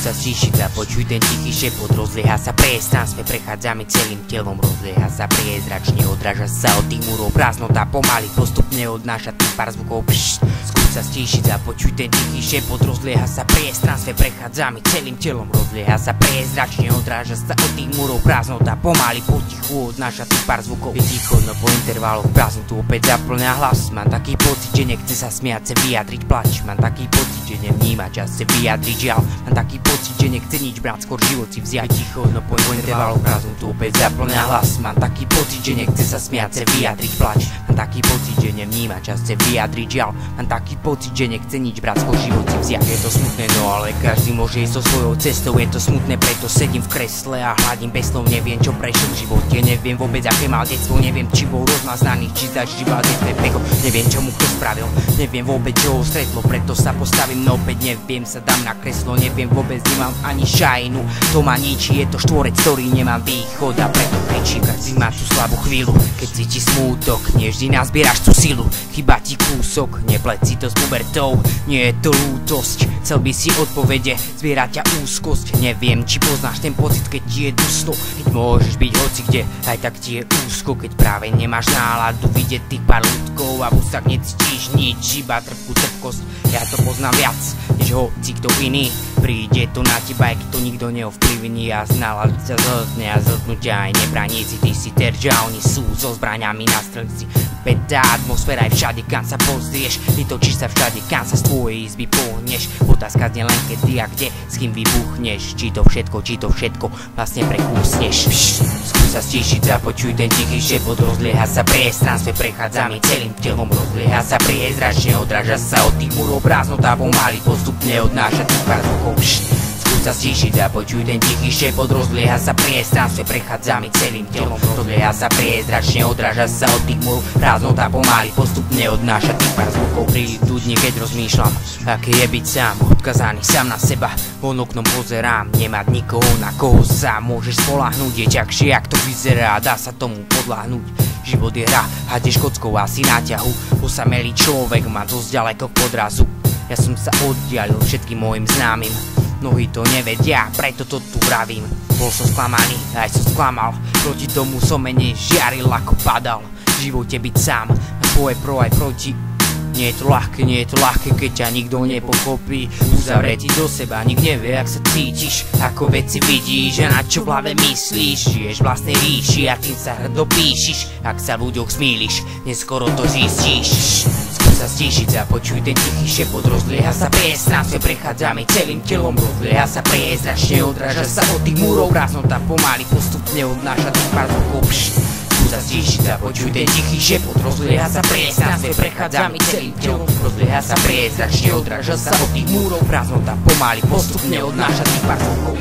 sa stíšiť a počuj ten tichý šepot. Rozlieha sa priestranstve, prechádzame celým telom. Rozlieha sa priezračne, odráža sa od tých múrov prázdnota, pomaly postupne odnáša tých pár zvukov. Skús sa stíšiť a počuj ten tichý šepot. Rozlieha sa priestranstve, prechádzame celým telom. Rozlieha sa priezračne, odráža sa od tých múrov prázdnota, pomaly potichu odnáša tých pár zvukov. Je ticho, no po intervaloch prázdnotu opäť zaplňa hlas. Mám taký pocit, že nechce sa smiať, chce vyjadriť plač. Mám taký pocit, že nevníma čas, chce vyjadriť žiaľ. Mám taký pocit, že nechce nič brať, skôr život si vziať. Ticho, no po intervaloch prázdnotu opäť zaplňa hlas. Mám taký pocit, že nechce sa smiať, chce vyjadriť plač. Mám taký pocit, že nevníma čas, chce vyjadriť žiaľ. Mám taký pocit, že nechce nič brať, skôr život si vziať. Je to smutné, no ale každý môže ísť so svojou cestou. Je to smutné, preto sedím v kresle a hladím bez slov. Neviem, čo prešiel v živote, neviem vôbec, aké mal detstvo. Neviem, či bol rozmaznaný, či zažíval detské peko. Neviem, čo mu kto spravil, neviem vôbec, čo ho stretlo. Preto sa postavím, no opäť neviem, sa dám na kreslo. Neviem vôbec, nemám ani šajnu. To ma ničí, je to štvorec, ktorý nemám východ. A preto kričím, každý má tú slabú chvíľu. Keď cíti smútok, nie vždy nazbieraš tú silu. Chyba ti kúsok, nepleť si to s pubertou. Nie je to lútosť, chcel by si odpovede, zbiera ťa úzkosť. Neviem, či poznáš ten pocit, keď ti je dusno. Keď môžeš byť hoci kde, aj tak ti je úzko. Keď práve nemáš náladu vidieť tých pár ľudkov a v ústach necítiš nič, iba trpkosť. Ja to poznám viac, než hoci kto iný. Príde to na teba, aj keď to nikto neovplyvní. A znala sa zltne a zltnúť aj nebraní si. Ty si terč a oni sú so zbraňami na strelci. Pätá atmosféra je všade, kam sa pozrieš. Vytočíš sa všade, kam sa z tvojej izby pohneš. Otázka znie len kedy a kde, s kým vybuchneš. Či to všetko vlastne prekúsneš. Skús sa stíšiť a počuj ten tichý šepot. Rozlieha sa priestranstve, prechádzame celým telom. Rozlieha sa priezračne, odráža sa od tých múrov prázdnota, pomaly postupne odnáša tých pár zvukov. Skús sa stíšiť a počuj ten tichý šepot. Rozlieha sa priestranstve, prechádzame celým telom. Rozlieha sa priezračne, odráža sa od tých múrov prázdnota, pomaly postupne odnáša tých pár zvukov. Prídu dni, keď rozmýšľam, aké je byť sám, odkazaný sám na seba. Von oknom pozerám, nemať nikoho, na koho sa môžeš spoľahnúť. Je ťažšie, jak to vyzerá, dá sa tomu podľahnúť. Život je hra, hadeš kockou asi na ťahu. Osamelý človek má dosť ďaleko k podrazu. Ja som sa oddialil všetkým mojim známym. Mnohí to nevedia, preto to tu vravím. Bol som sklamaný, aj som sklamal. Proti tomu som menej žiaril ako padal. V živote byť sám, boje pro aj proti. Nie je to ľahké, keď ťa nikto nepochopí. Uzavretí do seba, nik nevie, ak sa cítiš, ako veci vidíš a na čo v hlave myslíš. Žiješ v vlastnej ríši a tým sa hrdo píšiš. Ak sa v ľuďoch smíliš, neskoro to zistíš. Skús sa stíšiť a počuj ten tichý šepot. Rozlieha sa priestranstve, prechádzame celým telom. Rozlieha sa priezračne, odráža sa od tých múrov prázdnota, pomaly postupne odnáša tých pár zvukov. Skús sa stíšiť a počuj ten tichý šepot. Rozlieha sa priestranstve, prechádzame celým telom. Rozlieha sa priezračne, odráža sa od tých múrov prázdnota, pomaly postupne odnáša tých pár zvukov.